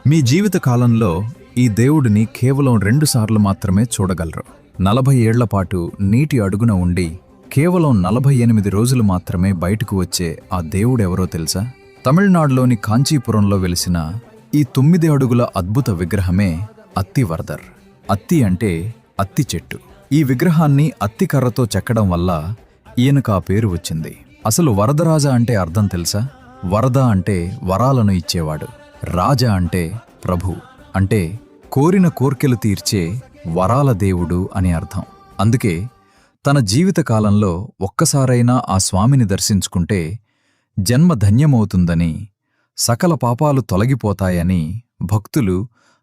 మీ జీవిత కాలంలో ఈ దేవుడిని కేవలం 2 సార్లు మాత్రమే చూడగలరు. 40 ఏళ్ల పాటు నీటి అడుగున ఉండి కేవలం 48 రోజులు మాత్రమే బయటకు వచ్చే ఆ దేవుడెవరో తెలుసా? తమిళనాడులోని కాంచీపురంలో వెలిసిన ఈ 9 అడుగుల అద్భుత విగ్రహమే అత్తివరదర్. అత్తి అంటే అత్తి చెట్టు. ఈ విగ్రహాన్ని అత్తి కర్రతో చెక్కడం వల్ల ఈయనకు ఆ పేరు వచ్చింది. అసలు వరదరాజ అంటే అర్థం తెలుసా? వరద అంటే వరాలను ఇచ్చేవాడు, రాజ అంటే ప్రభు, అంటే కోరిన కోర్కెలు తీర్చే వరాల దేవుడు అని అర్థం. అందుకే తన జీవిత కాలంలో ఒక్కసారైనా ఆ స్వామిని దర్శించుకుంటే జన్మ ధన్యమవుతుందని, సకల పాపాలు తొలగిపోతాయని భక్తులు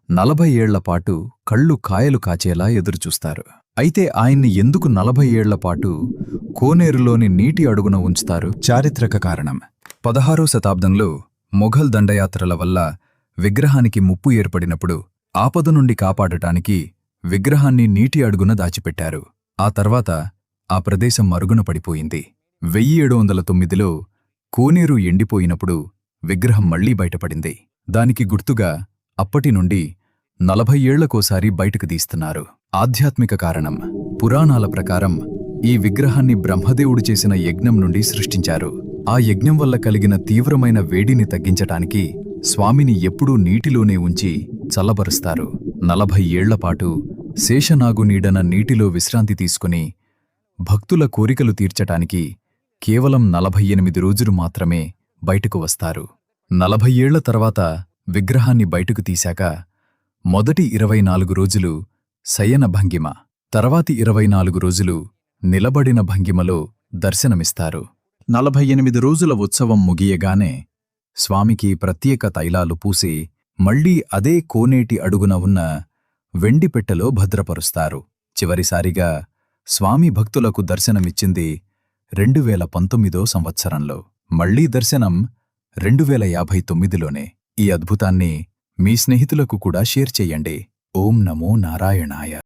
40 ఏళ్లపాటు కళ్ళు కాయలు కాచేలా ఎదురుచూస్తారు. అయితే ఆయన్ని ఎందుకు 40 ఏళ్లపాటు కోనేరులోని నీటి అడుగున ఉంచుతారు? చారిత్రక కారణం. 16వ శతాబ్దంలో మొఘల్ దండయాత్రల వల్ల విగ్రహానికి ముప్పు ఏర్పడినప్పుడు ఆపద నుండి కాపాడటానికి విగ్రహాన్ని నీటి అడుగున దాచిపెట్టారు. ఆ తర్వాత ఆ ప్రదేశం మరుగున పడిపోయింది. 1709లో కోనేరు ఎండిపోయినప్పుడు విగ్రహం మళ్లీ బయటపడింది. దానికి గుర్తుగా అప్పటి నుండి 40 ఏళ్లకోసారి బయటకు తీస్తున్నారు. ఆధ్యాత్మిక కారణం. పురాణాల ప్రకారం ఈ విగ్రహాన్ని బ్రహ్మదేవుడు చేసిన యజ్ఞం నుండి సృష్టించారు. ఆ యజ్ఞం వల్ల కలిగిన తీవ్రమైన వేడిని తగ్గించటానికి స్వామిని ఎప్పుడూ నీటిలోనే ఉంచి చల్లబరుస్తారు. 40 ఏళ్లపాటు శేషనాగు నీడన నీటిలో విశ్రాంతి తీసుకుని భక్తుల కోరికలు తీర్చటానికి కేవలం 48 రోజులు మాత్రమే బయటకు వస్తారు. 40 ఏళ్ల తర్వాత విగ్రహాన్ని బయటకు తీశాక మొదటి 24 రోజులు శయన భంగిమ, తర్వాతి 24 రోజులు నిలబడిన భంగిమలో దర్శనమిస్తారు. 48 రోజుల ఉత్సవం ముగియగానే స్వామికి ప్రత్యేక తైలాలు పూసి మళ్లీ అదే కోనేటి అడుగున ఉన్న వెండి పెట్టెలో భద్రపరుస్తారు. చివరిసారిగా స్వామి భక్తులకు దర్శనమిచ్చింది 2019 సంవత్సరంలో. మళ్లీ దర్శనం 2059లోనే. ఈ అద్భుతాన్ని మీ స్నేహితులకు కూడా షేర్ చెయ్యండి. ఓం నమో నారాయణాయ.